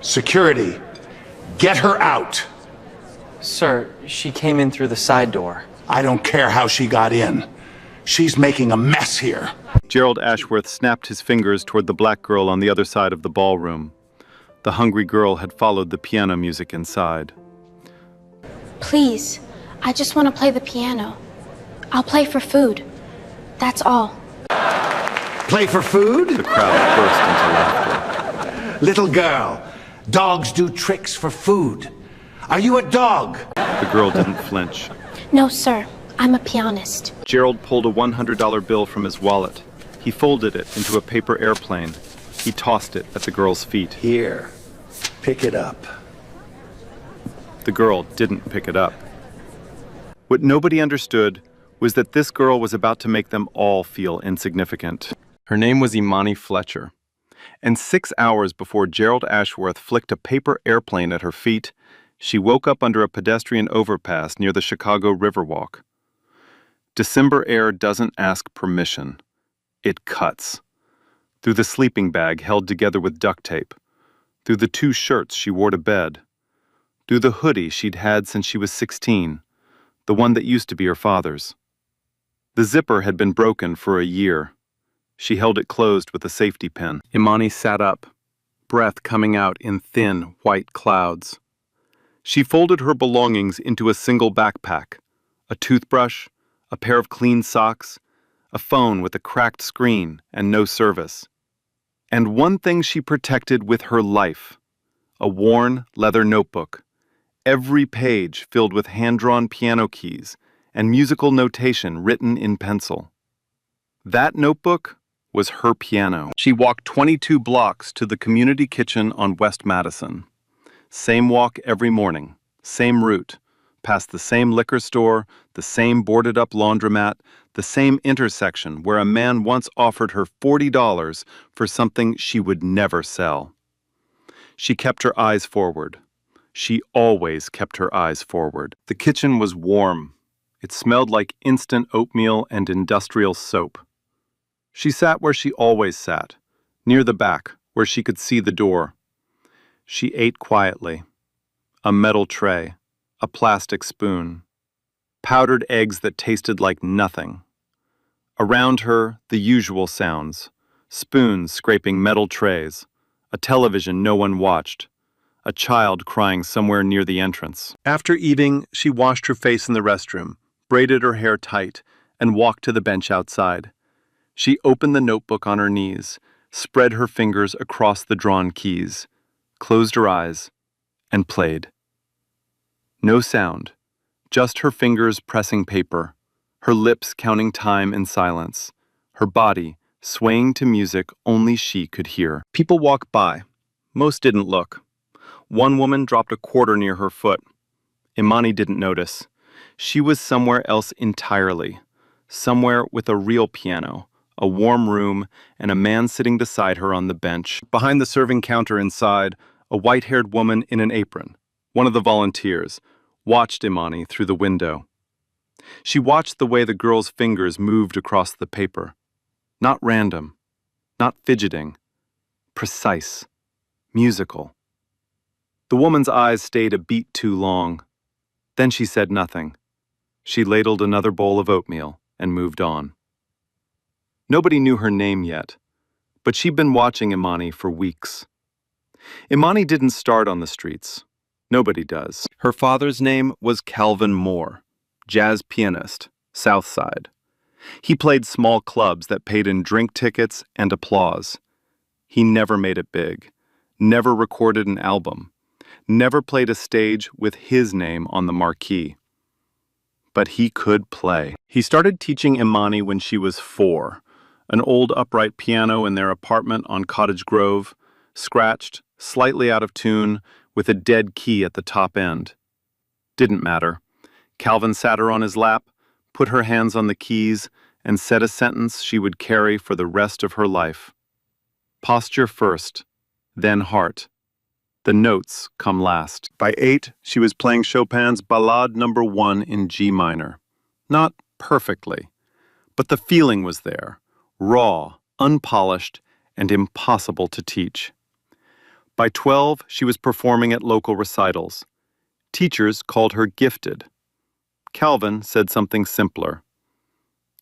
Security, get her out. Sir, she came in through the side door. I don't care how she got in. She's making a mess here. Gerald Ashworth snapped his fingers toward the black girl on the other side of the ballroom. The hungry girl had followed the piano music inside. Please, I just want to play the piano. I'll play for food. That's all. Play for food? The crowd burst into laughter. Little girl, dogs do tricks for food. Are you a dog? The girl didn't flinch. No, sir. I'm a pianist. Gerald pulled a $100 bill from his wallet. He folded it into a paper airplane. He tossed it at the girl's feet. Here, pick it up. The girl didn't pick it up. What nobody understood was that this girl was about to make them all feel insignificant. Her name was Imani Fletcher. And 6 hours before Gerald Ashworth flicked a paper airplane at her feet, she woke up under a pedestrian overpass near the Chicago Riverwalk. December air doesn't ask permission. It cuts. Through the sleeping bag held together with duct tape. Through the 2 shirts she wore to bed. Through the hoodie she'd had since she was 16, the one that used to be her father's. The zipper had been broken for a year. She held it closed with a safety pin. Imani sat up, breath coming out in thin, white clouds. She folded her belongings into a single backpack, a toothbrush, a pair of clean socks, a phone with a cracked screen and no service. And one thing she protected with her life, a worn leather notebook, every page filled with hand-drawn piano keys and musical notation written in pencil. That notebook was her piano. She walked 22 blocks to the community kitchen on West Madison. Same walk every morning, same route, past the same liquor store, the same boarded-up laundromat, the same intersection where a man once offered her $40 for something she would never sell. She kept her eyes forward. She always kept her eyes forward. The kitchen was warm. It smelled like instant oatmeal and industrial soap. She sat where she always sat, near the back, where she could see the door. She ate quietly. A metal tray, a plastic spoon, powdered eggs that tasted like nothing. Around her, the usual sounds, spoons scraping metal trays, a television no one watched, a child crying somewhere near the entrance. After eating, she washed her face in the restroom, braided her hair tight, and walked to the bench outside. She opened the notebook on her knees, spread her fingers across the drawn keys, closed her eyes, and played. No sound, just her fingers pressing paper, her lips counting time in silence, her body swaying to music only she could hear. People walked by. Most didn't look. One woman dropped a quarter near her foot. Imani didn't notice. She was somewhere else entirely, somewhere with a real piano, a warm room, and a man sitting beside her on the bench. Behind the serving counter inside, a white-haired woman in an apron, one of the volunteers, watched Imani through the window. She watched the way the girl's fingers moved across the paper. Not random, not fidgeting, precise, musical. The woman's eyes stayed a beat too long. Then she said nothing. She ladled another bowl of oatmeal and moved on. Nobody knew her name yet, but she'd been watching Imani for weeks. Imani didn't start on the streets. Nobody does. Her father's name was Calvin Moore, jazz pianist, South Side. He played small clubs that paid in drink tickets and applause. He never made it big, never recorded an album, never played a stage with his name on the marquee. But he could play. He started teaching Imani when she was 4, an old upright piano in their apartment on Cottage Grove, scratched, slightly out of tune, with a dead key at the top end. Didn't matter. Calvin sat her on his lap, put her hands on the keys, and said a sentence she would carry for the rest of her life. Posture first, then heart. The notes come last. By 8, she was playing Chopin's Ballade No. 1 in G minor. Not perfectly, but the feeling was there, raw, unpolished, and impossible to teach. By 12, she was performing at local recitals. Teachers called her gifted. Calvin said something simpler.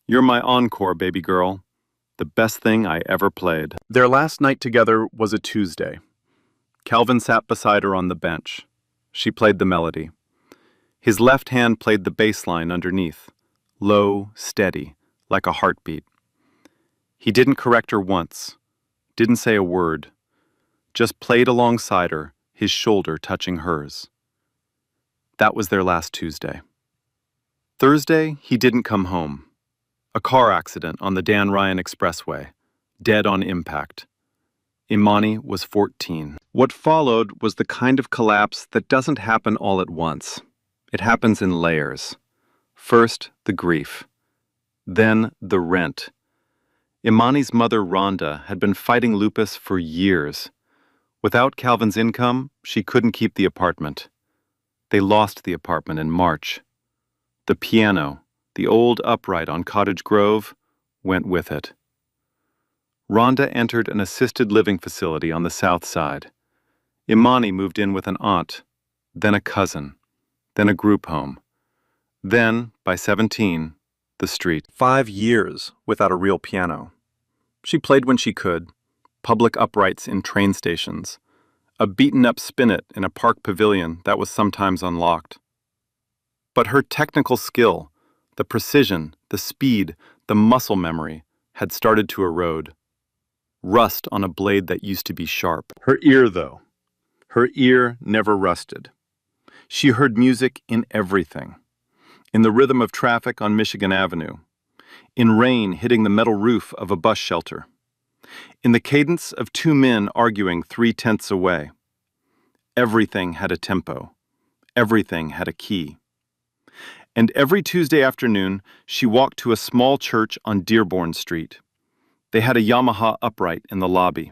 "You're my encore, baby girl. The best thing I ever played." Their last night together was a Tuesday. Calvin sat beside her on the bench. She played the melody. His left hand played the bass line underneath, low, steady, like a heartbeat. He didn't correct her once, didn't say a word, just played alongside her, his shoulder touching hers. That was their last Tuesday. Thursday, he didn't come home. A car accident on the Dan Ryan Expressway, dead on impact. Imani was 14. What followed was the kind of collapse that doesn't happen all at once. It happens in layers. First, the grief. Then, the rent. Imani's mother, Rhonda, had been fighting lupus for years. Without Calvin's income, she couldn't keep the apartment. They lost the apartment in March. The piano, the old upright on Cottage Grove, went with it. Rhonda entered an assisted living facility on the south side. Imani moved in with an aunt, then a cousin, then a group home. Then, by 17, the street. 5 years without a real piano. She played when she could, public uprights in train stations, a beaten-up spinet in a park pavilion that was sometimes unlocked. But her technical skill, the precision, the speed, the muscle memory, had started to erode. Rust on a blade that used to be sharp. Her ear, though. Her ear never rusted. She heard music in everything. In the rhythm of traffic on Michigan Avenue. In rain hitting the metal roof of a bus shelter. In the cadence of 2 men arguing 3/10 away. Everything had a tempo. Everything had a key. And every Tuesday afternoon, she walked to a small church on Dearborn Street. They had a Yamaha upright in the lobby.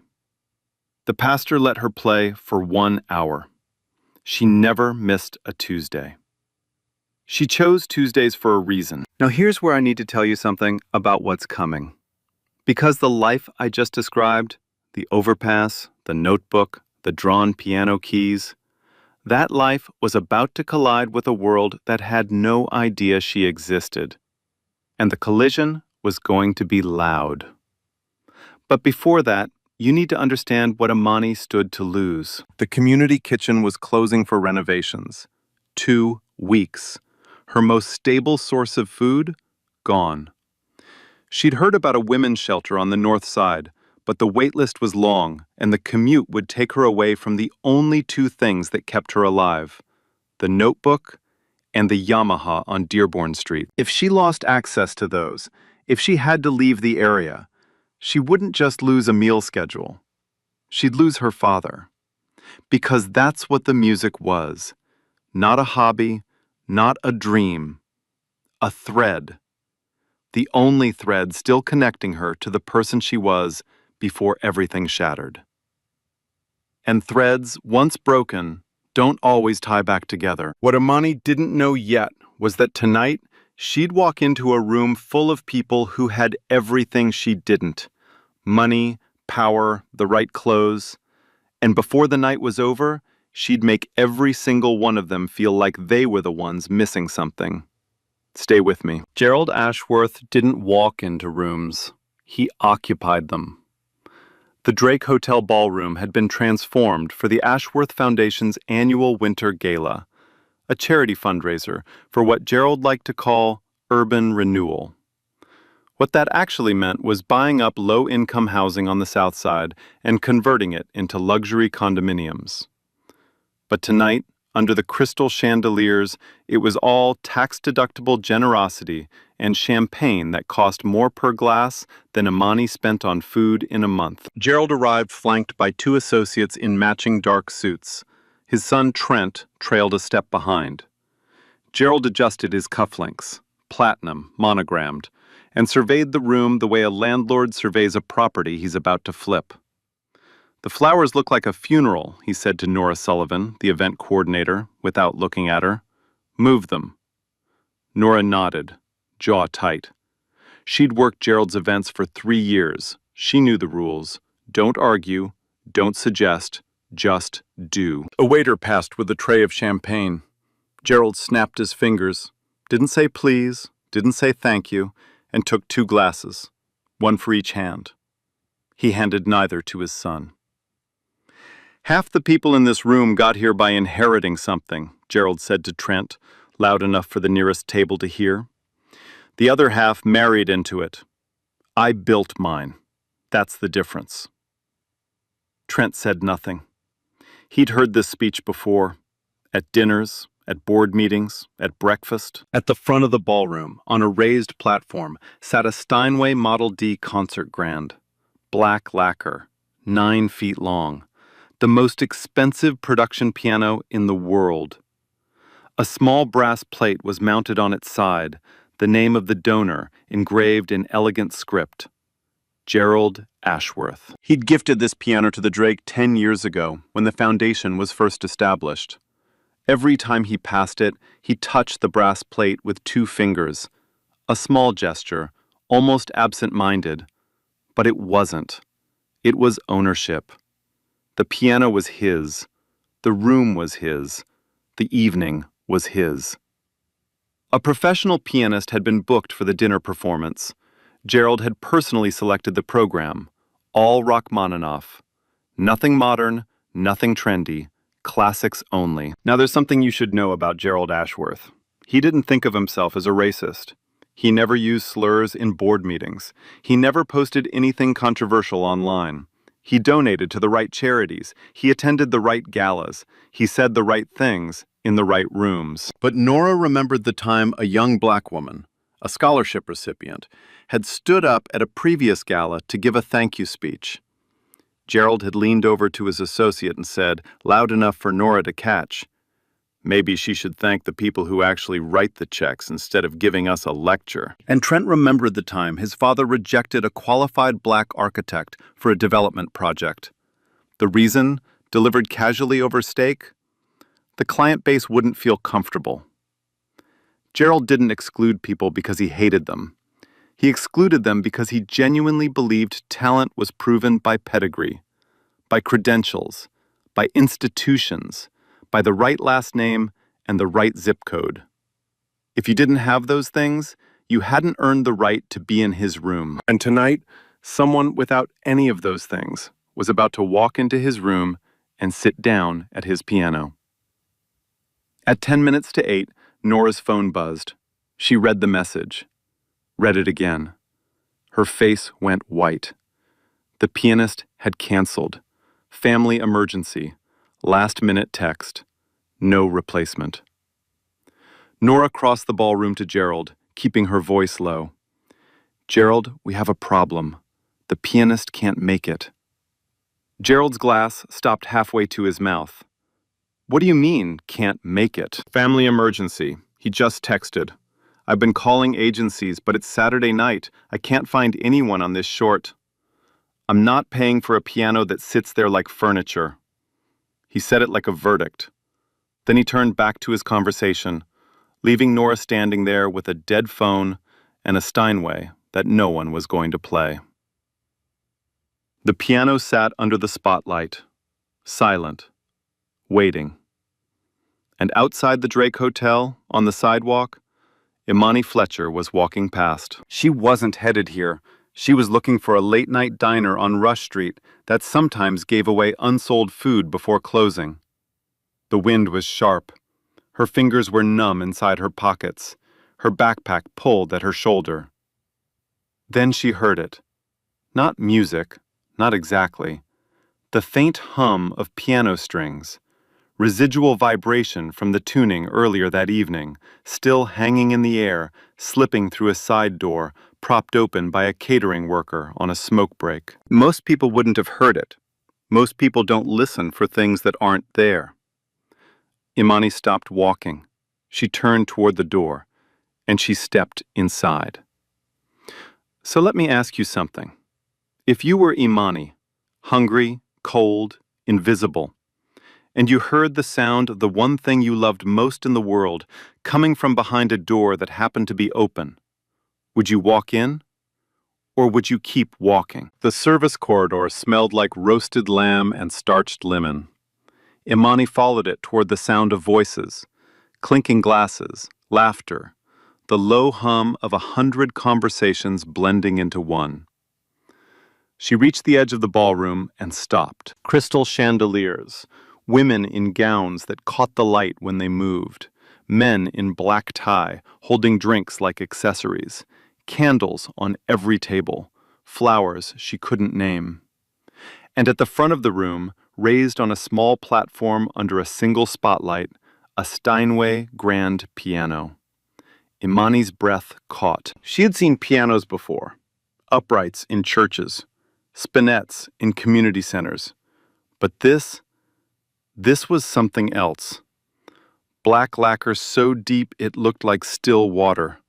The pastor let her play for 1 hour. She never missed a Tuesday. She chose Tuesdays for a reason. Now here's where I need to tell you something about what's coming. Because the life I just described, the overpass, the notebook, the drawn piano keys, that life was about to collide with a world that had no idea she existed. And the collision was going to be loud. But before that, you need to understand what Imani stood to lose. The community kitchen was closing for renovations. 2 weeks. Her most stable source of food, gone. She'd heard about a women's shelter on the north side, but the wait list was long, and the commute would take her away from the only 2 things that kept her alive, the notebook and the Yamaha on Dearborn Street. If she lost access to those, if she had to leave the area, she wouldn't just lose a meal schedule. She'd lose her father. Because that's what the music was. Not a hobby, not a dream. A thread. The only thread still connecting her to the person she was before everything shattered. And threads, once broken, don't always tie back together. What Imani didn't know yet was that tonight, she'd walk into a room full of people who had everything she didn't. Money, power, the right clothes. And before the night was over, she'd make every single one of them feel like they were the ones missing something. Stay with me. Gerald Ashworth didn't walk into rooms. He occupied them. The Drake Hotel Ballroom had been transformed for the Ashworth Foundation's annual Winter Gala, a charity fundraiser for what Gerald liked to call urban renewal. What that actually meant was buying up low-income housing on the South Side and converting it into luxury condominiums. But tonight, under the crystal chandeliers, it was all tax-deductible generosity and champagne that cost more per glass than Imani spent on food in a month. Gerald arrived flanked by 2 associates in matching dark suits. His son Trent trailed a step behind. Gerald adjusted his cufflinks, platinum, monogrammed, and surveyed the room the way a landlord surveys a property he's about to flip. "The flowers look like a funeral," he said to Nora Sullivan, the event coordinator, without looking at her. "Move them." Nora nodded, jaw tight. She'd worked Gerald's events for 3 years. She knew the rules. Don't argue, don't suggest, Just do. A waiter passed with a tray of champagne. Gerald snapped his fingers, didn't say please, didn't say thank you, and took 2 glasses, one for each hand. He handed neither to his son. Half the people in this room got here by inheriting something, Gerald said to Trent, loud enough for the nearest table to hear. The other half married into it. I built mine. That's the difference. Trent said nothing. He'd heard this speech before, at dinners, at board meetings, at breakfast. At the front of the ballroom, on a raised platform, sat a Steinway Model D concert grand. Black lacquer, 9 feet long. The most expensive production piano in the world. A small brass plate was mounted on its side, the name of the donor engraved in elegant script. Gerald Ashworth. He'd gifted this piano to the Drake 10 years ago, when the foundation was first established. Every time he passed it, he touched the brass plate with 2 fingers. A small gesture, almost absent-minded. But it wasn't. It was ownership. The piano was his. The room was his. The evening was his. A professional pianist had been booked for the dinner performance. Gerald had personally selected the program, all Rachmaninoff. Nothing modern, nothing trendy, classics only. Now there's something you should know about Gerald Ashworth. He didn't think of himself as a racist. He never used slurs in board meetings. He never posted anything controversial online. He donated to the right charities. He attended the right galas. He said the right things in the right rooms. But Nora remembered the time a young black woman, a scholarship recipient, had stood up at a previous gala to give a thank you speech. Gerald had leaned over to his associate and said, loud enough for Nora to catch, "Maybe she should thank the people who actually write the checks instead of giving us a lecture." And Trent remembered the time his father rejected a qualified black architect for a development project. The reason, delivered casually over steak? The client base wouldn't feel comfortable. Gerald didn't exclude people because he hated them. He excluded them because he genuinely believed talent was proven by pedigree, by credentials, by institutions, by the right last name and the right zip code. If you didn't have those things, you hadn't earned the right to be in his room. And tonight, someone without any of those things was about to walk into his room and sit down at his piano. At 10 minutes to 8, Nora's phone buzzed. She read the message. Read it again. Her face went white. The pianist had canceled. Family emergency. Last-minute text. No replacement. Nora crossed the ballroom to Gerald, keeping her voice low. "Gerald, we have a problem. The pianist can't make it." Gerald's glass stopped halfway to his mouth. "What do you mean, can't make it?" "Family emergency. He just texted. I've been calling agencies, but it's Saturday night. I can't find anyone on this short. I'm not paying for a piano that sits there like furniture." He said it like a verdict. Then he turned back to his conversation, leaving Nora standing there with a dead phone and a Steinway that no one was going to play. The piano sat under the spotlight, silent, waiting. And outside the Drake Hotel, on the sidewalk, Imani Fletcher was walking past. She wasn't headed here. She was looking for a late-night diner on Rush Street that sometimes gave away unsold food before closing. The wind was sharp. Her fingers were numb inside her pockets. Her backpack pulled at her shoulder. Then she heard it. Not music, not exactly. The faint hum of piano strings. Residual vibration from the tuning earlier that evening, still hanging in the air, slipping through a side door, propped open by a catering worker on a smoke break. Most people wouldn't have heard it. Most people don't listen for things that aren't there. Imani stopped walking. She turned toward the door, and she stepped inside. So let me ask you something. If you were Imani, hungry, cold, invisible, and you heard the sound of the one thing you loved most in the world coming from behind a door that happened to be open, would you walk in? Or would you keep walking? The service corridor smelled like roasted lamb and starched lemon. Imani followed it toward the sound of voices, clinking glasses, laughter, the low hum of 100 conversations blending into one. She reached the edge of the ballroom and stopped. Crystal chandeliers, women in gowns that caught the light when they moved, men in black tie holding drinks like accessories, candles on every table, flowers she couldn't name. And at the front of the room, raised on a small platform under a single spotlight, a Steinway grand piano. Imani's breath caught. She had seen pianos before, uprights in churches, spinets in community centers. But this was something else. Black lacquer so deep it looked like still water.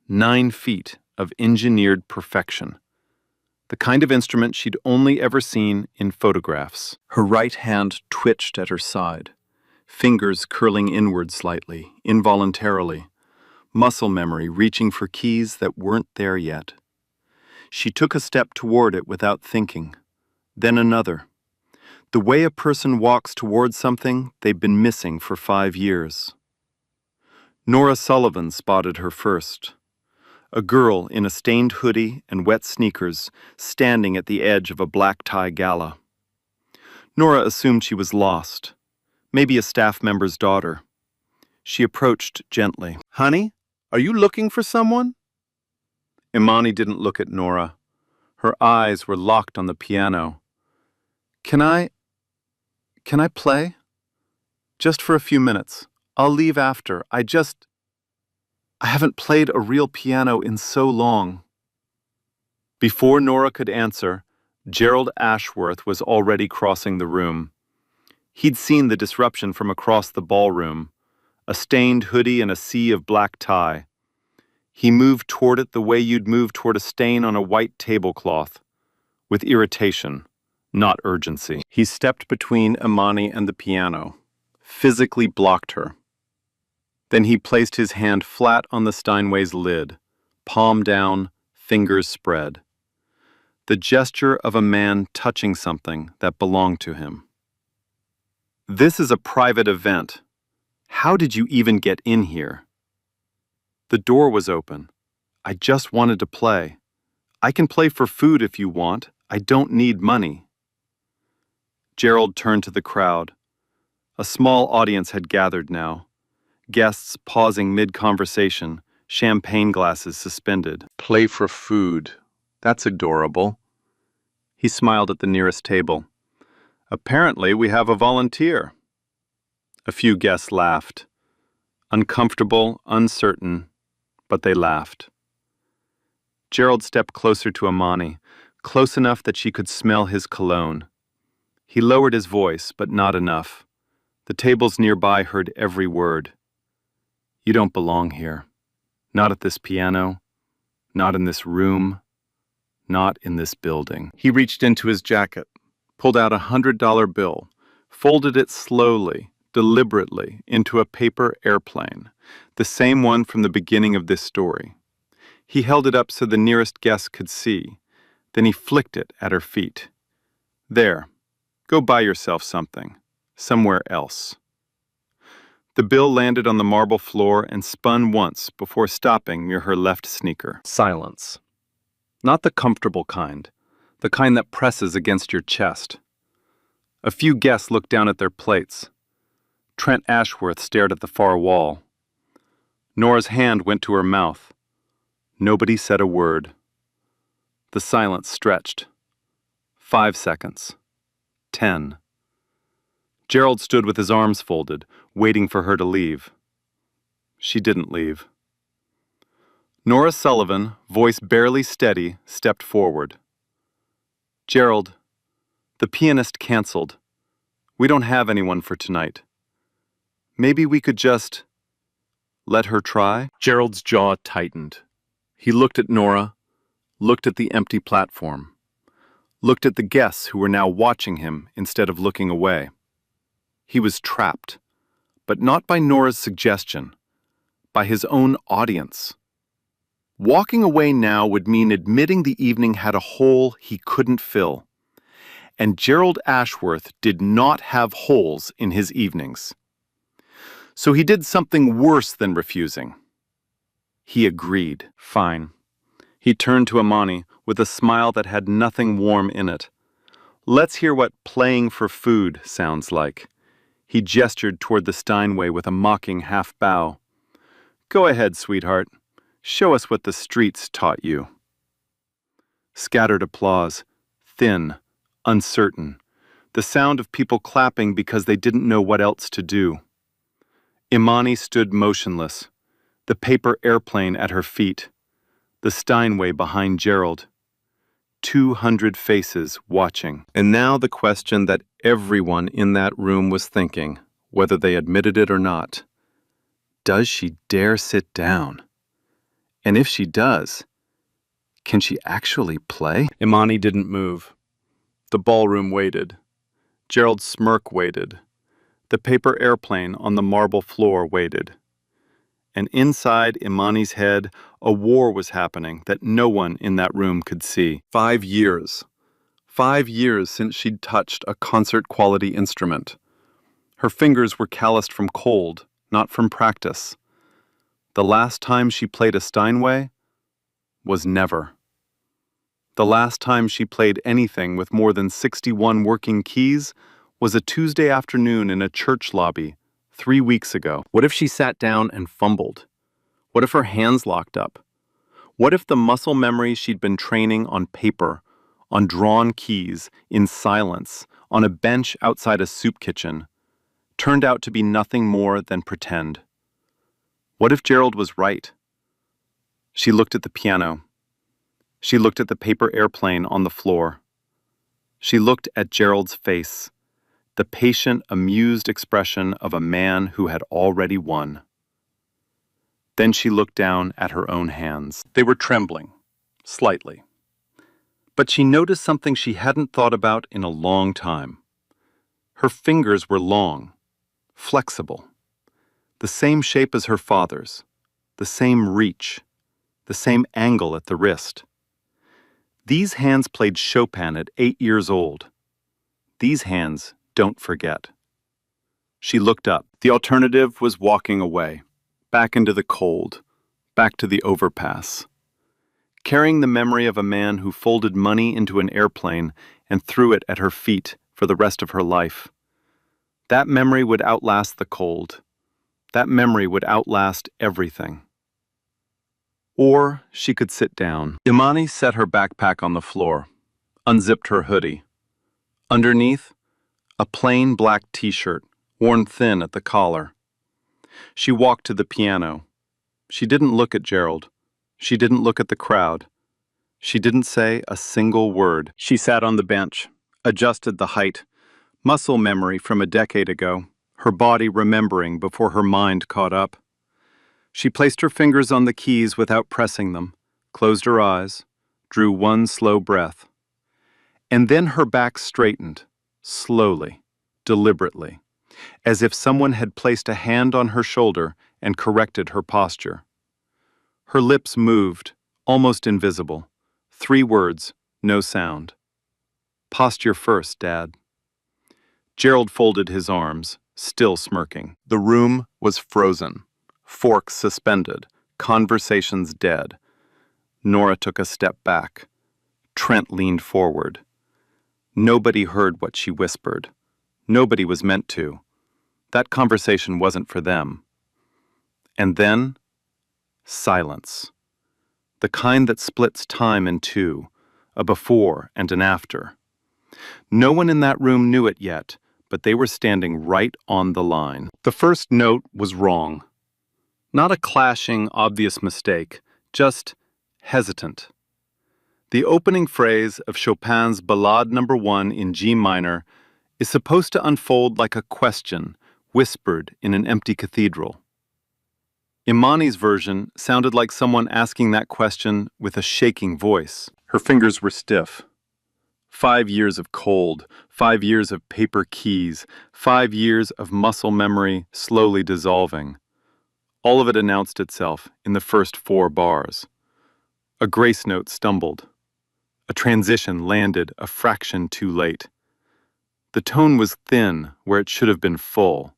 9 feet of engineered perfection. The kind of instrument she'd only ever seen in photographs. Her right hand twitched at her side, fingers curling inward slightly, involuntarily, muscle memory reaching for keys that weren't there yet. She took a step toward it without thinking, then another. The way a person walks towards something they've been missing for 5 years. Nora Sullivan spotted her first. A girl in a stained hoodie and wet sneakers standing at the edge of a black tie gala. Nora assumed she was lost, maybe a staff member's daughter. She approached gently. "Honey, are you looking for someone?" Imani didn't look at Nora. Her eyes were locked on the piano. Can I play? Just for a few minutes. I'll leave after. I haven't played a real piano in so long." Before Nora could answer, Gerald Ashworth was already crossing the room. He'd seen the disruption from across the ballroom, a stained hoodie and a sea of black tie. He moved toward it the way you'd move toward a stain on a white tablecloth, with irritation, not urgency. He stepped between Imani and the piano, physically blocked her. Then he placed his hand flat on the Steinway's lid, palm down, fingers spread. The gesture of a man touching something that belonged to him. "This is a private event. How did you even get in here?" "The door was open. I just wanted to play. I can play for food if you want. I don't need money." Gerald turned to the crowd. A small audience had gathered now. Guests pausing mid-conversation, champagne glasses suspended. "Play for food. That's adorable." He smiled at the nearest table. "Apparently we have a volunteer." A few guests laughed. Uncomfortable, uncertain, but they laughed. Gerald stepped closer to Imani, close enough that she could smell his cologne. He lowered his voice, but not enough. The tables nearby heard every word. "You don't belong here. Not at this piano. Not in this room. Not in this building." He reached into his jacket, pulled out a $100 bill, folded it slowly, deliberately, into a paper airplane, the same one from the beginning of this story. He held it up so the nearest guest could see. Then he flicked it at her feet. "There. Go buy yourself something. Somewhere else." The bill landed on the marble floor and spun once before stopping near her left sneaker. Silence. Not the comfortable kind, the kind that presses against your chest. A few guests looked down at their plates. Trent Ashworth stared at the far wall. Nora's hand went to her mouth. Nobody said a word. The silence stretched. 5 seconds. 10. Gerald stood with his arms folded, waiting for her to leave. She didn't leave. Nora Sullivan, voice barely steady, stepped forward. "Gerald, the pianist canceled. We don't have anyone for tonight. Maybe we could just let her try?" Gerald's jaw tightened. He looked at Nora, looked at the empty platform, looked at the guests who were now watching him instead of looking away. He was trapped, but not by Nora's suggestion, by his own audience. Walking away now would mean admitting the evening had a hole he couldn't fill. and Gerald Ashworth did not have holes in his evenings. So he did something worse than refusing. He agreed. Fine. He turned to Imani with a smile that had nothing warm in it. Let's hear what playing for food sounds like. He gestured toward the Steinway with a mocking half-bow. Go ahead, sweetheart. Show us what the streets taught you. Scattered applause, thin, uncertain, the sound of people clapping because they didn't know what else to do. Imani stood motionless, the paper airplane at her feet, the Steinway behind Gerald. 200 faces watching. And now the question that everyone in that room was thinking, whether they admitted it or not. Does she dare sit down? And if she does, can she actually play? Imani didn't move. The ballroom waited. Gerald's smirk waited. The paper airplane on the marble floor waited. And inside Imani's head, a war was happening that no one in that room could see. 5 years. 5 years since she'd touched a concert-quality instrument. Her fingers were calloused from cold, not from practice. The last time she played a Steinway was never. The last time she played anything with more than 61 working keys was a Tuesday afternoon in a church lobby 3 weeks ago. What if she sat down and fumbled? What if her hands locked up? What if the muscle memory she'd been training on paper, on drawn keys, in silence, on a bench outside a soup kitchen, turned out to be nothing more than pretend? What if Gerald was right? She looked at the piano. She looked at the paper airplane on the floor. She looked at Gerald's face, the patient, amused expression of a man who had already won. Then she looked down at her own hands. They were trembling, slightly. But she noticed something she hadn't thought about in a long time. Her fingers were long, flexible, the same shape as her father's, the same reach, the same angle at the wrist. These hands played Chopin at 8 years old. These hands don't forget. She looked up. The alternative was walking away, back into the cold, back to the overpass. Carrying the memory of a man who folded money into an airplane and threw it at her feet for the rest of her life. That memory would outlast the cold. That memory would outlast everything. Or she could sit down. Imani set her backpack on the floor, unzipped her hoodie. Underneath, a plain black t-shirt, worn thin at the collar. She walked to the piano. She didn't look at Gerald. She didn't look at the crowd. She didn't say a single word. She sat on the bench, adjusted the height, muscle memory from a decade ago, her body remembering before her mind caught up. She placed her fingers on the keys without pressing them, closed her eyes, drew one slow breath. And then her back straightened, slowly, deliberately, as if someone had placed a hand on her shoulder and corrected her posture. Her lips moved, almost invisible. 3 words, no sound. Posture first, Dad. Gerald folded his arms, still smirking. The room was frozen, forks suspended, conversations dead. Nora took a step back. Trent leaned forward. Nobody heard what she whispered. Nobody was meant to. That conversation wasn't for them. And then, silence. The kind that splits time in two, a before and an after. No one in that room knew it yet, but they were standing right on the line. The first note was wrong. Not a clashing, obvious mistake, just hesitant. The opening phrase of Chopin's Ballade No. 1 in G minor is supposed to unfold like a question whispered in an empty cathedral. Imani's version sounded like someone asking that question with a shaking voice. Her fingers were stiff. 5 years of cold, 5 years of paper keys, 5 years of muscle memory slowly dissolving. All of it announced itself in the first 4 bars. A grace note stumbled. A transition landed a fraction too late. The tone was thin where it should have been full.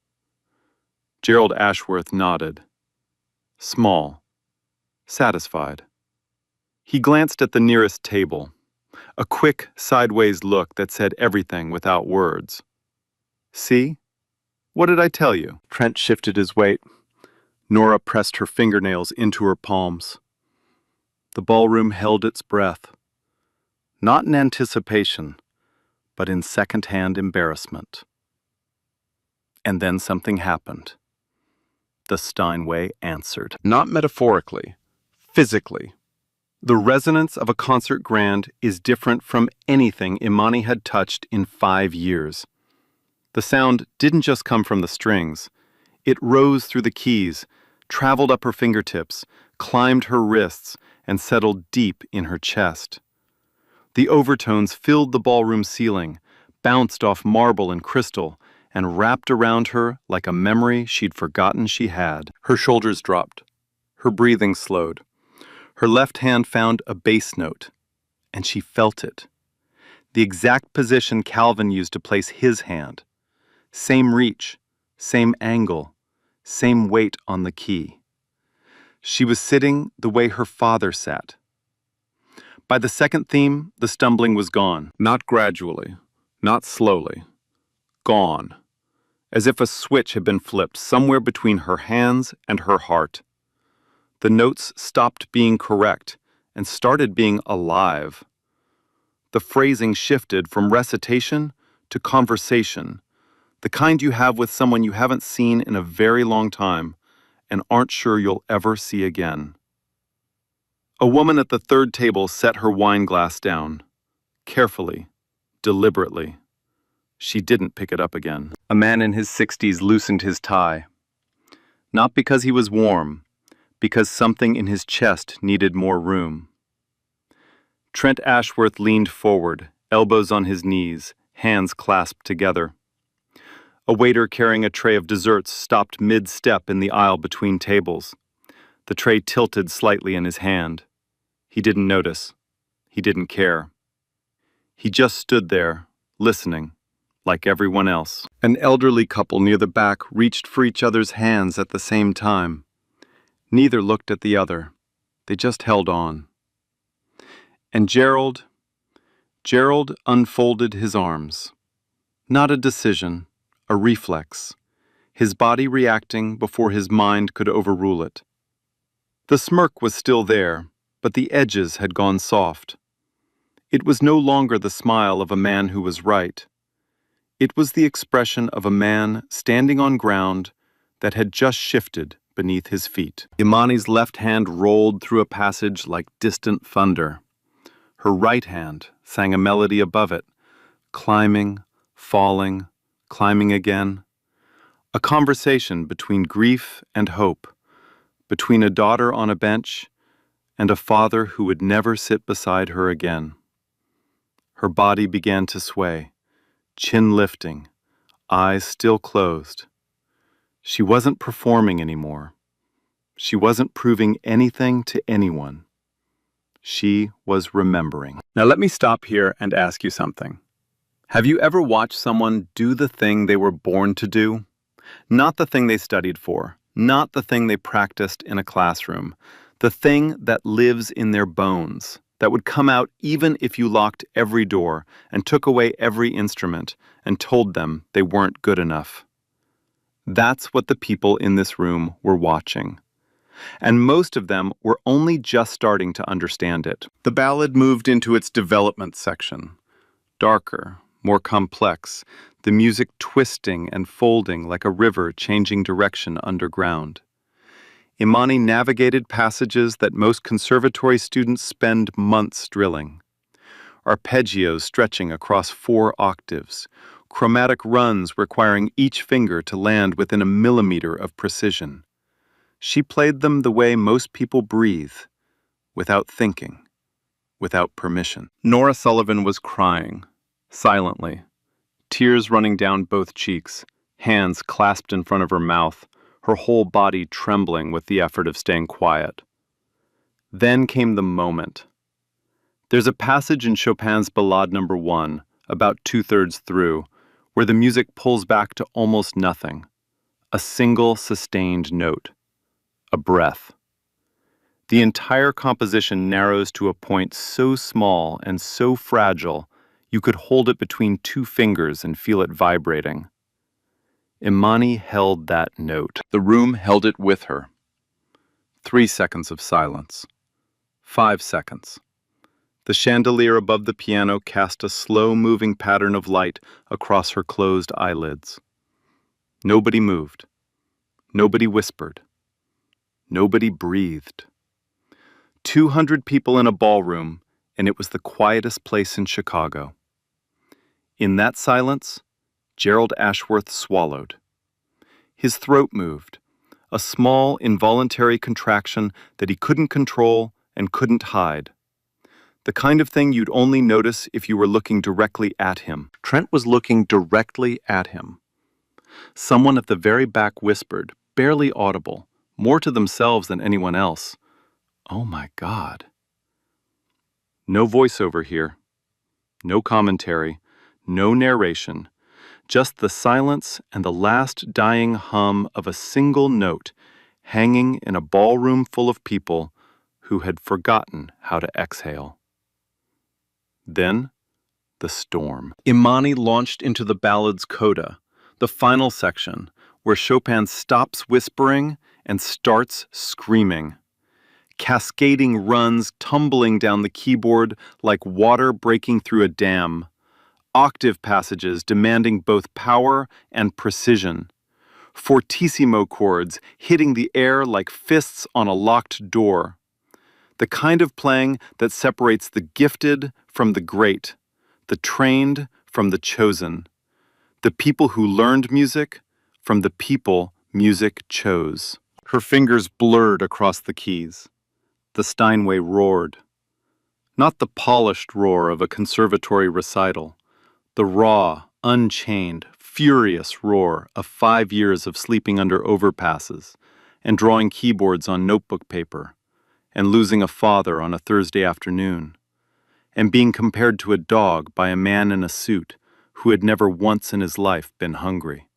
Gerald Ashworth nodded. Small. Satisfied. He glanced at the nearest table, a quick, sideways look that said everything without words. See? What did I tell you? Trent shifted his weight. Nora pressed her fingernails into her palms. The ballroom held its breath, not in anticipation, but in second-hand embarrassment. And then something happened. The Steinway answered. Not metaphorically, physically. The resonance of a concert grand is different from anything Imani had touched in 5 years. The sound didn't just come from the strings. It rose through the keys, traveled up her fingertips, climbed her wrists, and settled deep in her chest. The overtones filled the ballroom ceiling, bounced off marble and crystal, and wrapped around her like a memory she'd forgotten she had. Her shoulders dropped. Her breathing slowed. Her left hand found a bass note, and she felt it. The exact position Calvin used to place his hand. Same reach, same angle, same weight on the key. She was sitting the way her father sat. By the second theme, the stumbling was gone. Not gradually, not slowly. Gone. As if a switch had been flipped somewhere between her hands and her heart. The notes stopped being correct and started being alive. The phrasing shifted from recitation to conversation, the kind you have with someone you haven't seen in a very long time and aren't sure you'll ever see again. A woman at the third table set her wine glass down, carefully, deliberately. She didn't pick it up again. A man in his 60s loosened his tie. Not because he was warm, because something in his chest needed more room. Trent Ashworth leaned forward, elbows on his knees, hands clasped together. A waiter carrying a tray of desserts stopped mid-step in the aisle between tables. The tray tilted slightly in his hand. He didn't notice. He didn't care. He just stood there, listening, like everyone else. An elderly couple near the back reached for each other's hands at the same time. Neither looked at the other. They just held on. And Gerald unfolded his arms. Not a decision, a reflex, his body reacting before his mind could overrule it. The smirk was still there, but the edges had gone soft. It was no longer the smile of a man who was right. It was the expression of a man standing on ground that had just shifted beneath his feet. Imani's left hand rolled through a passage like distant thunder. Her right hand sang a melody above it, climbing, falling, climbing again. A conversation between grief and hope, between a daughter on a bench and a father who would never sit beside her again. Her body began to sway, chin lifting, eyes still closed. She wasn't performing anymore. She wasn't proving anything to anyone. She was remembering. Now let me stop here and ask you something. Have you ever watched someone do the thing they were born to do? Not the thing they studied for, not the thing they practiced in a classroom, the thing that lives in their bones, that would come out even if you locked every door and took away every instrument and told them they weren't good enough. That's what the people in this room were watching. And most of them were only just starting to understand it. The ballad moved into its development section. Darker, more complex, the music twisting and folding like a river changing direction underground. Imani navigated passages that most conservatory students spend months drilling. Arpeggios stretching across 4 octaves, chromatic runs requiring each finger to land within a millimeter of precision. She played them the way most people breathe, without thinking, without permission. Nora Sullivan was crying, silently, tears running down both cheeks, hands clasped in front of her mouth, her whole body trembling with the effort of staying quiet. Then came the moment. There's a passage in Chopin's Ballade No. 1, about 2/3 through, where the music pulls back to almost nothing, a single sustained note, a breath. The entire composition narrows to a point so small and so fragile you could hold it between two fingers and feel it vibrating. Imani held that note. The room held it with her. 3 seconds of silence. 5 seconds. The chandelier above the piano cast a slow-moving pattern of light across her closed eyelids. Nobody moved. Nobody whispered. Nobody breathed. 200 people in a ballroom, and it was the quietest place in Chicago. In that silence, Gerald Ashworth swallowed. His throat moved, a small, involuntary contraction that he couldn't control and couldn't hide. The kind of thing you'd only notice if you were looking directly at him. Trent was looking directly at him. Someone at the very back whispered, barely audible, more to themselves than anyone else, "Oh my God." No voiceover here. No commentary. No narration. Just the silence and the last dying hum of a single note hanging in a ballroom full of people who had forgotten how to exhale. Then, the storm. Imani launched into the ballad's coda, the final section, where Chopin stops whispering and starts screaming. Cascading runs tumbling down the keyboard like water breaking through a dam. Octave passages demanding both power and precision. Fortissimo chords hitting the air like fists on a locked door. The kind of playing that separates the gifted from the great, the trained from the chosen, the people who learned music from the people music chose. Her fingers blurred across the keys. The Steinway roared. Not the polished roar of a conservatory recital, the raw, unchained, furious roar of 5 years of sleeping under overpasses and drawing keyboards on notebook paper and losing a father on a Thursday afternoon and being compared to a dog by a man in a suit who had never once in his life been hungry.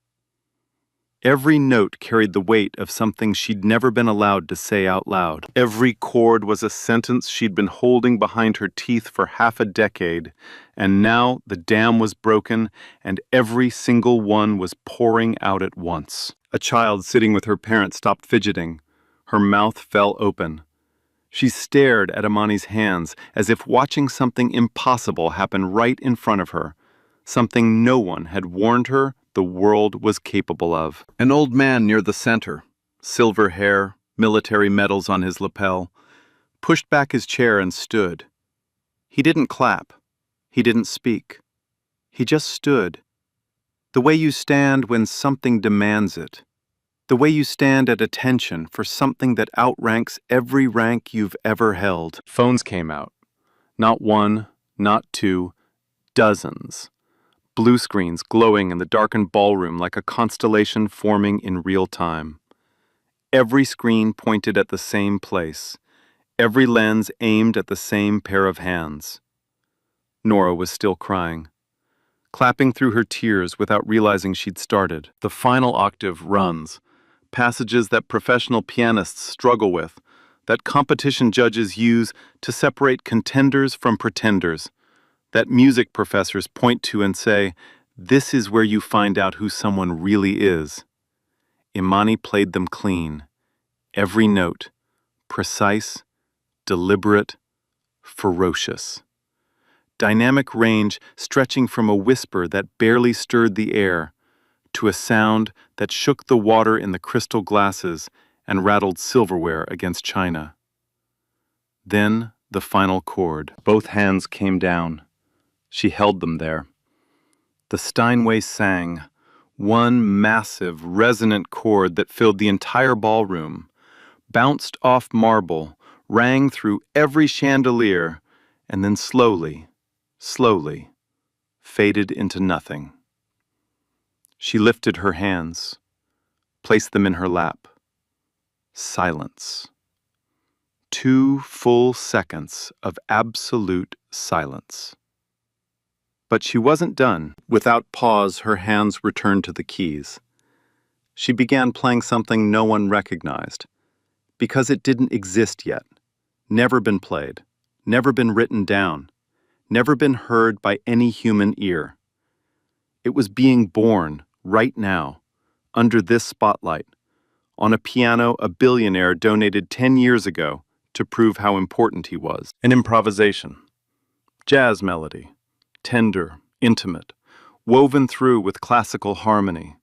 Every note carried the weight of something she'd never been allowed to say out loud. Every chord was a sentence she'd been holding behind her teeth for half a decade, and now the dam was broken and every single one was pouring out at once. A child sitting with her parents stopped fidgeting. Her mouth fell open. She stared at Imani's hands as if watching something impossible happen right in front of her, something no one had warned her the world was capable of. An old man near the center, silver hair, military medals on his lapel, pushed back his chair and stood. He didn't clap. He didn't speak. He just stood. The way you stand when something demands it. The way you stand at attention for something that outranks every rank you've ever held. Phones came out. Not one, not two, dozens. Blue screens glowing in the darkened ballroom like a constellation forming in real time. Every screen pointed at the same place. Every lens aimed at the same pair of hands. Nora was still crying, clapping through her tears without realizing she'd started. The final octave runs, passages that professional pianists struggle with, that competition judges use to separate contenders from pretenders, that music professors point to and say, "This is where you find out who someone really is." Imani played them clean, every note, precise, deliberate, ferocious. Dynamic range stretching from a whisper that barely stirred the air to a sound that shook the water in the crystal glasses and rattled silverware against china. Then the final chord. Both hands came down. She held them there. The Steinway sang, one massive, resonant chord that filled the entire ballroom, bounced off marble, rang through every chandelier, and then slowly, faded into nothing. She lifted her hands, placed them in her lap. Silence. 2 full seconds of absolute silence. But she wasn't done. Without pause, her hands returned to the keys. She began playing something no one recognized, because it didn't exist yet, never been played, never been written down, never been heard by any human ear. It was being born right now, under this spotlight, on a piano a billionaire donated 10 years ago to prove how important he was. An improvisation. Jazz melody. Tender, intimate, woven through with classical harmony.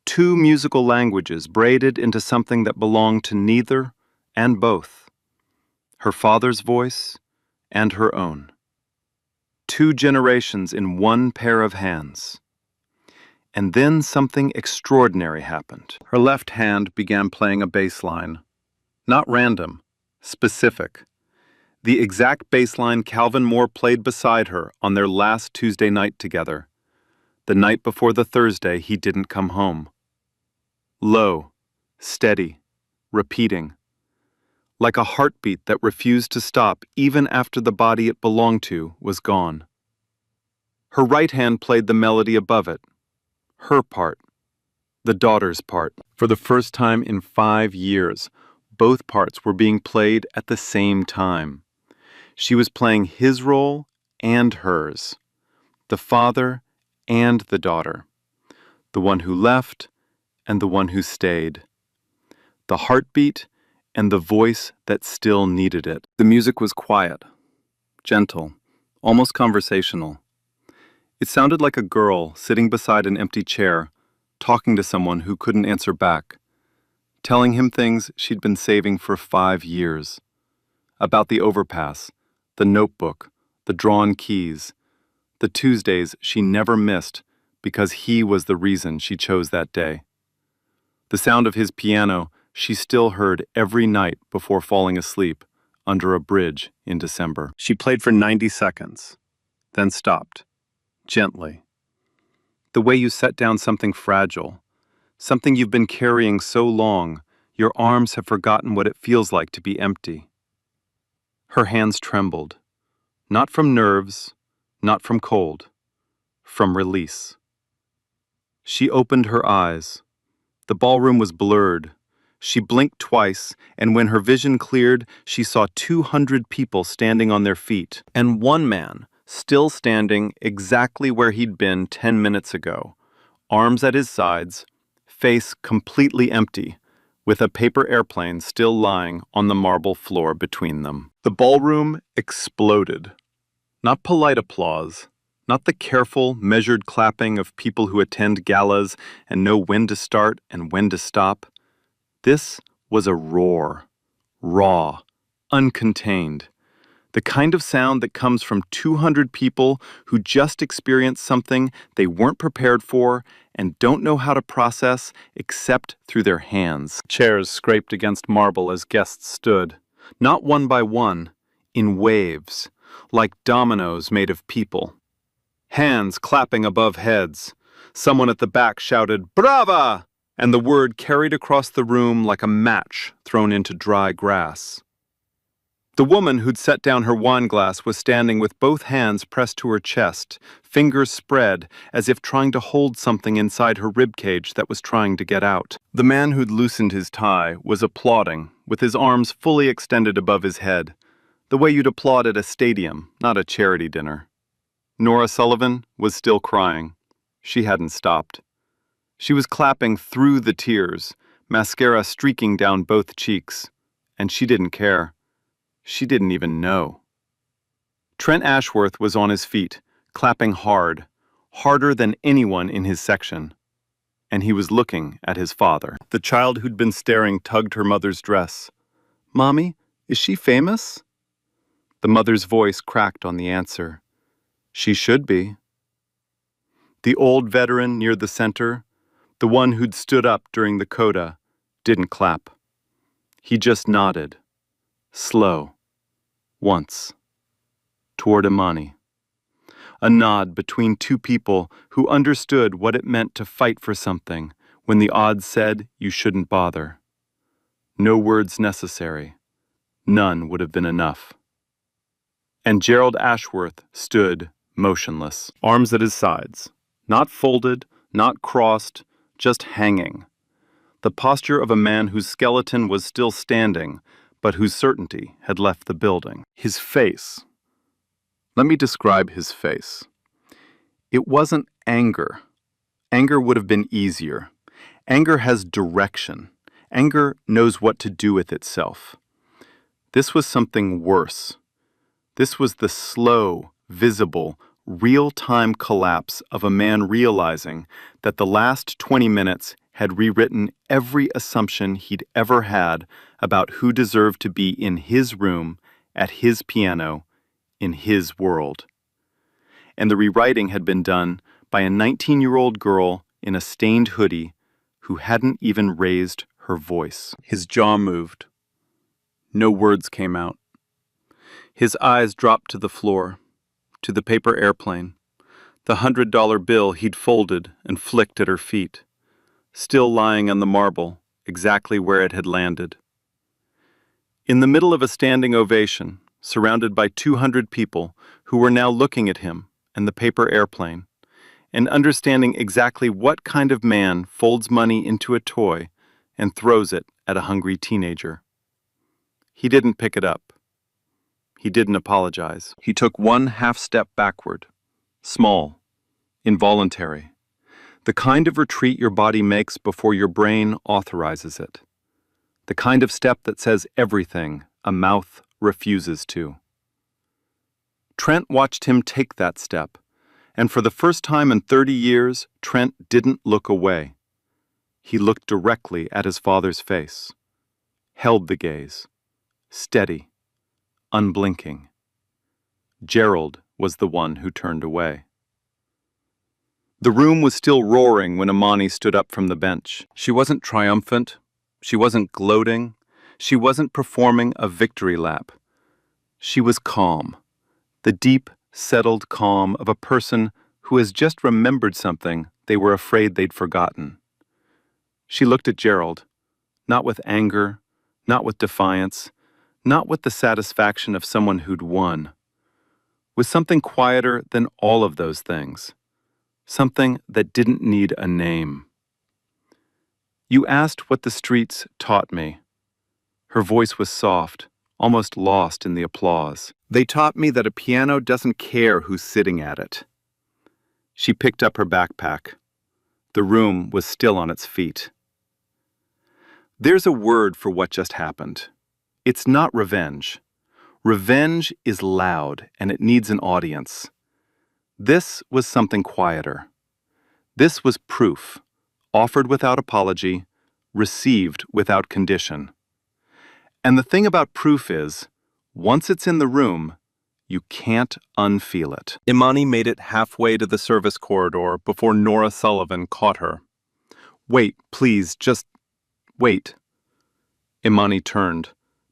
Two musical languages braided into something that belonged to neither and both. Her father's voice and her own. Two generations in one pair of hands. And then something extraordinary happened. Her left hand began playing a bass line. Not random, specific. The exact bass line Calvin Moore played beside her on their last Tuesday night together, the night before the Thursday he didn't come home. Low, steady, repeating, like a heartbeat that refused to stop even after the body it belonged to was gone. Her right hand played the melody above it, her part, the daughter's part. For the first time in 5 years, both parts were being played at the same time. She was playing his role and hers, the father and the daughter, the one who left and the one who stayed, the heartbeat and the voice that still needed it. The music was quiet, gentle, almost conversational. It sounded like a girl sitting beside an empty chair, talking to someone who couldn't answer back, telling him things she'd been saving for 5 years, about the overpass, the notebook, the drawn keys, the Tuesdays she never missed because he was the reason she chose that day. The sound of his piano she still heard every night before falling asleep under a bridge in December. She played for 90 seconds, then stopped, gently. The way you set down something fragile, something you've been carrying so long, your arms have forgotten what it feels like to be empty. Her hands trembled. Not from nerves, not from cold, from release. She opened her eyes. The ballroom was blurred. She blinked twice, and when her vision cleared, she saw 200 people standing on their feet, and one man still standing exactly where he'd been 10 minutes ago, arms at his sides, face completely empty, with a paper airplane still lying on the marble floor between them. The ballroom exploded. Not polite applause, not the careful, measured clapping of people who attend galas and know when to start and when to stop. This was a roar, raw, uncontained, the kind of sound that comes from 200 people who just experienced something they weren't prepared for and don't know how to process except through their hands. Chairs scraped against marble as guests stood, not one by one, in waves, like dominoes made of people. Hands clapping above heads. Someone at the back shouted, "Brava!" and the word carried across the room like a match thrown into dry grass. The woman who'd set down her wine glass was standing with both hands pressed to her chest, fingers spread, as if trying to hold something inside her ribcage that was trying to get out. The man who'd loosened his tie was applauding, with his arms fully extended above his head, the way you'd applaud at a stadium, not a charity dinner. Nora Sullivan was still crying. She hadn't stopped. She was clapping through the tears, mascara streaking down both cheeks, and she didn't care. She didn't even know. Trent Ashworth was on his feet, clapping hard, harder than anyone in his section. And he was looking at his father. The child who'd been staring tugged her mother's dress. "Mommy, is she famous?" The mother's voice cracked on the answer. "She should be." The old veteran near the center, the one who'd stood up during the coda, didn't clap. He just nodded. Slow. Once. Toward Imani. A nod between two people who understood what it meant to fight for something when the odds said you shouldn't bother. No words necessary. None would have been enough. And Gerald Ashworth stood motionless, arms at his sides, not folded, not crossed, just hanging. The posture of a man whose skeleton was still standing, but whose certainty had left the building. His face. Let me describe his face. It wasn't anger. Anger would have been easier. Anger has direction. Anger knows what to do with itself. This was something worse. This was the slow, visible, real-time collapse of a man realizing that the last 20 minutes had rewritten every assumption he'd ever had about who deserved to be in his room, at his piano, in his world. And the rewriting had been done by a 19-year-old girl in a stained hoodie who hadn't even raised her voice. His jaw moved. No words came out. His eyes dropped to the floor, to the paper airplane, the $100 bill he'd folded and flicked at her feet, still lying on the marble, exactly where it had landed. In the middle of a standing ovation, surrounded by 200 people who were now looking at him and the paper airplane, and understanding exactly what kind of man folds money into a toy and throws it at a hungry teenager. He didn't pick it up. He didn't apologize. He took one half step backward, small, involuntary, the kind of retreat your body makes before your brain authorizes it, the kind of step that says everything a mouth refuses to. Trent watched him take that step, and for the first time in 30 years, Trent didn't look away. He looked directly at his father's face, held the gaze, steady, unblinking. Gerald was the one who turned away. The room was still roaring when Imani stood up from the bench. She wasn't triumphant. She wasn't gloating. She wasn't performing a victory lap. She was calm, the deep, settled calm of a person who has just remembered something they were afraid they'd forgotten. She looked at Gerald, not with anger, not with defiance, not with the satisfaction of someone who'd won. With something quieter than all of those things. Something that didn't need a name. You asked what the streets taught me. Her voice was soft, almost lost in the applause. They taught me that a piano doesn't care who's sitting at it. She picked up her backpack. The room was still on its feet. There's a word for what just happened. It's not revenge. Revenge is loud, and it needs an audience. This was something quieter. This was proof, offered without apology, received without condition. And the thing about proof is, once it's in the room, you can't unfeel it. Imani made it halfway to the service corridor before Nora Sullivan caught her. Wait, please, just wait. Imani turned,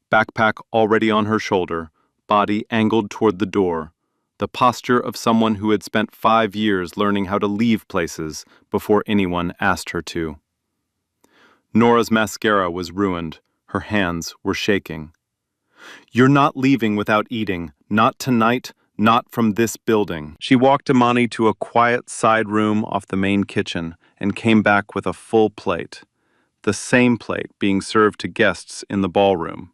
backpack already on her shoulder, body angled toward the door, the posture of someone who had spent 5 years learning how to leave places before anyone asked her to. Nora's mascara was ruined. Her hands were shaking. You're not leaving without eating. Not tonight, not from this building. She walked Imani to a quiet side room off the main kitchen and came back with a full plate. The same plate being served to guests in the ballroom.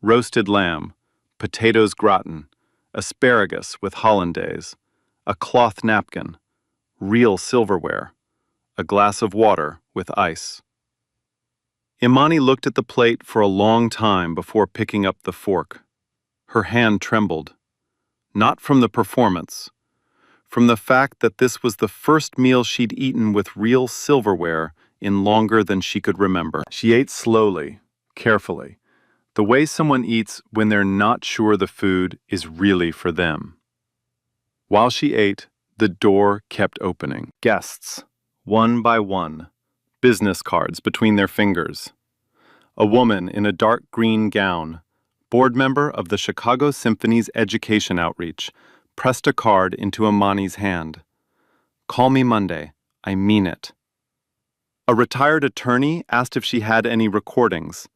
Roasted lamb, potatoes gratin, asparagus with hollandaise, a cloth napkin, real silverware, a glass of water with ice. Imani looked at the plate for a long time before picking up the fork. Her hand trembled, not from the performance, from the fact that this was the first meal she'd eaten with real silverware in longer than she could remember. She ate slowly, carefully, the way someone eats when they're not sure the food is really for them. While she ate, the door kept opening. Guests, one by one, business cards between their fingers. A woman in a dark green gown, board member of the Chicago Symphony's education outreach, pressed a card into Imani's hand. Call me Monday. I mean it. A retired attorney asked if she had any recordings.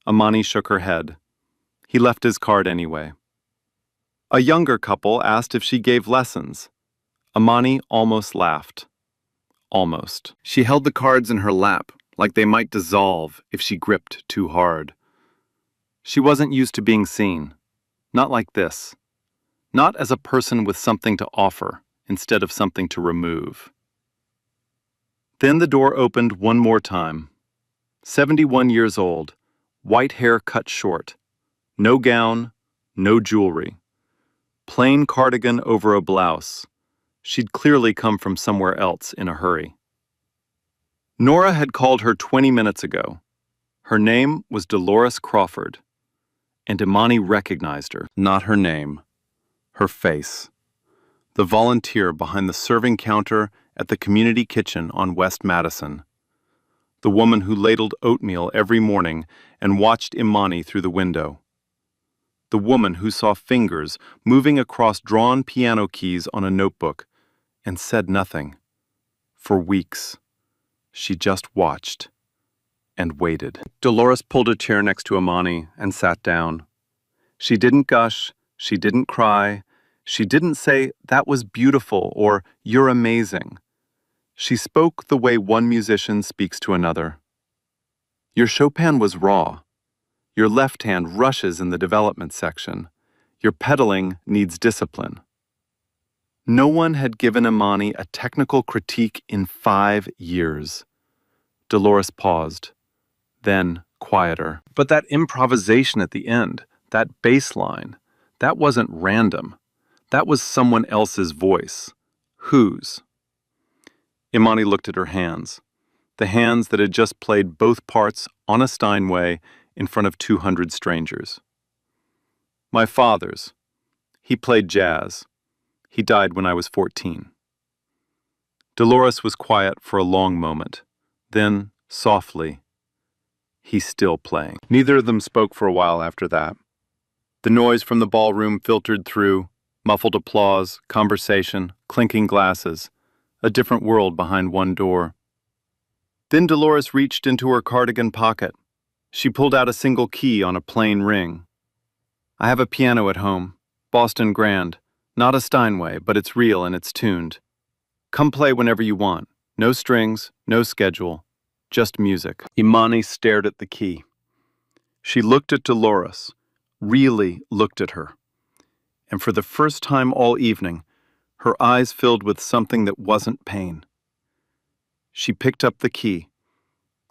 Imani shook her head. He left his card anyway. A younger couple asked if she gave lessons. Imani almost laughed. Almost. She held the cards in her lap, like they might dissolve if she gripped too hard. She wasn't used to being seen. Not like this. Not as a person with something to offer, instead of something to remove. Then the door opened one more time. 71 years old, white hair cut short. No gown, no jewelry. Plain cardigan over a blouse. She'd clearly come from somewhere else in a hurry. Nora had called her 20 minutes ago. Her name was Dolores Crawford, and Imani recognized her. Not her name, her face. The volunteer behind the serving counter at the community kitchen on West Madison. The woman who ladled oatmeal every morning and watched Imani through the window. The woman who saw fingers moving across drawn piano keys on a notebook and said nothing. For weeks, she just watched and waited. Dolores pulled a chair next to Imani and sat down. She didn't gush, she didn't cry, she didn't say, "That was beautiful," or "You're amazing." She spoke the way one musician speaks to another. Your Chopin was raw. Your left hand rushes in the development section. Your pedaling needs discipline. No one had given Imani a technical critique in 5 years. Dolores paused, then quieter. But that improvisation at the end, that bass line, that wasn't random. That was someone else's voice. Whose? Imani looked at her hands, the hands that had just played both parts on a Steinway in front of 200 strangers. My father's. He played jazz. He died when I was 14. Dolores was quiet for a long moment. Then, softly, "He's still playing." Neither of them spoke for a while after that. The noise from the ballroom filtered through, muffled applause, conversation, clinking glasses, a different world behind one door. Then Dolores reached into her cardigan pocket. She pulled out a single key on a plain ring. "I have a piano at home, Boston Grand, not a Steinway, but it's real and it's tuned. Come play whenever you want. No strings, no schedule, just music." Imani stared at the key. She looked at Dolores, really looked at her. And for the first time all evening, her eyes filled with something that wasn't pain. She picked up the key,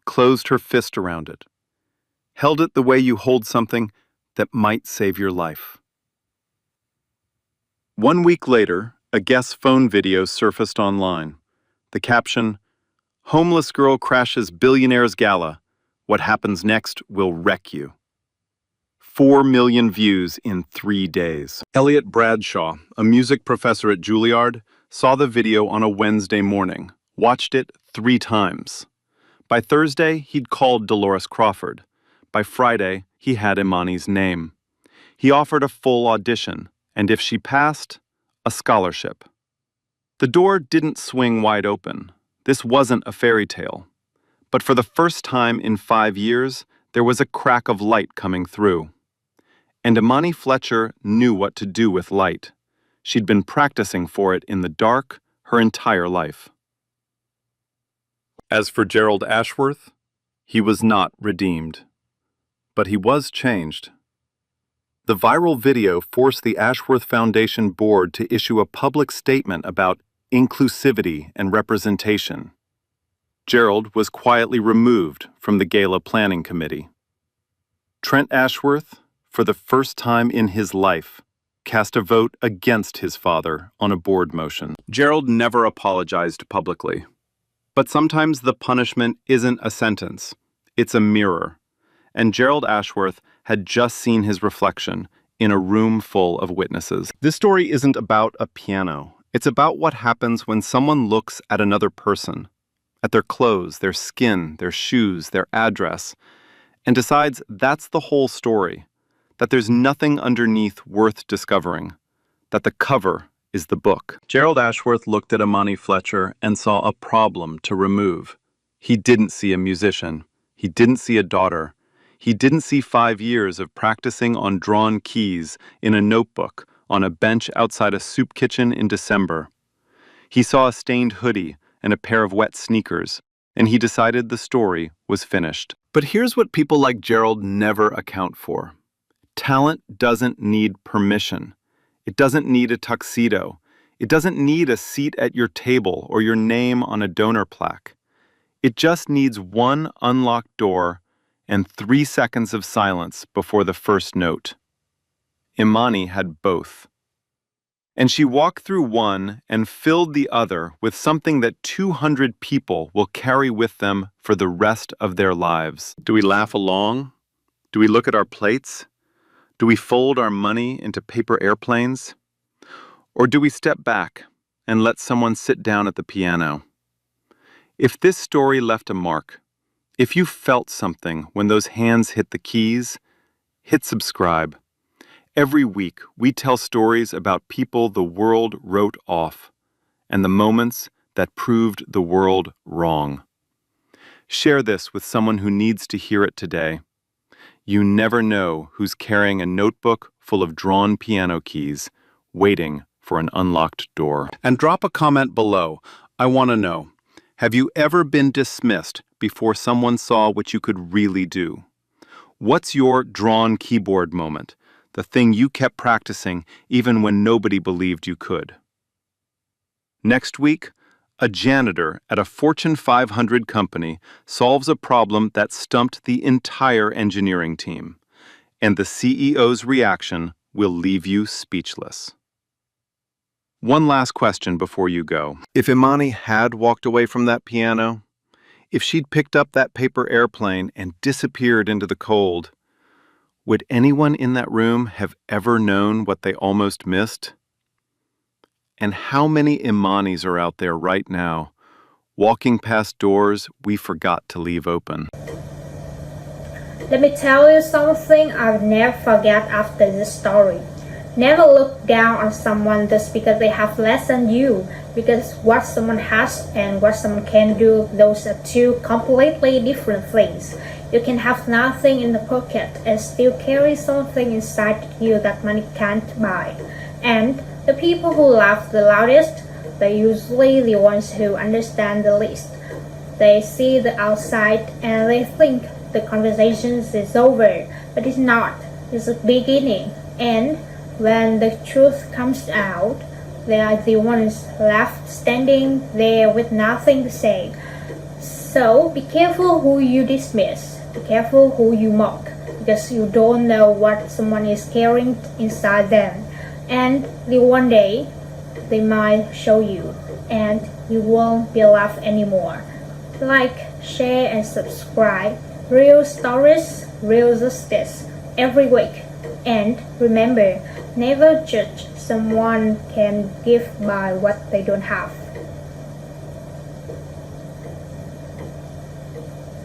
closed her fist around it, held it the way you hold something that might save your life. 1 week later, a guest phone video surfaced online. The caption, "Homeless girl crashes billionaire's gala. What happens next will wreck you." 4 million views in 3 days. Elliot Bradshaw, a music professor at Juilliard, saw the video on a Wednesday morning, watched it 3 times. By Thursday, he'd called Dolores Crawford. By Friday, he had Imani's name. He offered a full audition, and if she passed, a scholarship. The door didn't swing wide open. This wasn't a fairy tale. But for the first time in 5 years, there was a crack of light coming through. And Imani Fletcher knew what to do with light. She'd been practicing for it in the dark her entire life. As for Gerald Ashworth, he was not redeemed. But he was changed. The viral video forced the Ashworth Foundation board to issue a public statement about inclusivity and representation. Gerald was quietly removed from the gala planning committee. Trent Ashworth, for the first time in his life, cast a vote against his father on a board motion. Gerald never apologized publicly. But sometimes the punishment isn't a sentence, it's a mirror. And Gerald Ashworth had just seen his reflection in a room full of witnesses. This story isn't about a piano. It's about what happens when someone looks at another person, at their clothes, their skin, their shoes, their address, and decides that's the whole story, that there's nothing underneath worth discovering, that the cover is the book. Gerald Ashworth looked at Imani Fletcher and saw a problem to remove. He didn't see a musician. He didn't see a daughter. He didn't see 5 years of practicing on drawn keys in a notebook on a bench outside a soup kitchen in December. He saw a stained hoodie and a pair of wet sneakers, and he decided the story was finished. But here's what people like Gerald never account for. Talent doesn't need permission. It doesn't need a tuxedo. It doesn't need a seat at your table or your name on a donor plaque. It just needs one unlocked door and 3 seconds of silence before the first note. Imani had both. And she walked through one and filled the other with something that 200 people will carry with them for the rest of their lives. Do we laugh along? Do we look at our plates? Do we fold our money into paper airplanes? Or do we step back and let someone sit down at the piano? If this story left a mark, if you felt something when those hands hit the keys, hit subscribe. Every week, we tell stories about people the world wrote off and the moments that proved the world wrong. Share this with someone who needs to hear it today. You never know who's carrying a notebook full of drawn piano keys, waiting for an unlocked door. And drop a comment below. I want to know, have you ever been dismissed before someone saw what you could really do? What's your drawn keyboard moment? The thing you kept practicing even when nobody believed you could. Next week, a janitor at a Fortune 500 company solves a problem that stumped the entire engineering team, and the CEO's reaction will leave you speechless. One last question before you go. If Imani had walked away from that piano, if she'd picked up that paper airplane and disappeared into the cold, would anyone in that room have ever known what they almost missed? And how many Imanis are out there right now, walking past doors we forgot to leave open? Let me tell you something I'll never forget after this story. Never look down on someone just because they have less than you, because what someone has and what someone can do, those are two completely different things. You can have nothing in the pocket and still carry something inside you that money can't buy. And the people who laugh the loudest, they're usually the ones who understand the least. They see the outside and they think the conversation is over, but it's not. It's a beginning. And when the truth comes out, they are the ones left standing there with nothing to say. So be careful who you dismiss. Be careful who you mock, because you don't know what someone is carrying inside them. And one day, they might show you, and you won't be laughed anymore. Like, share, and subscribe. Real stories, real justice, every week. And remember, never judge someone can give by what they don't have.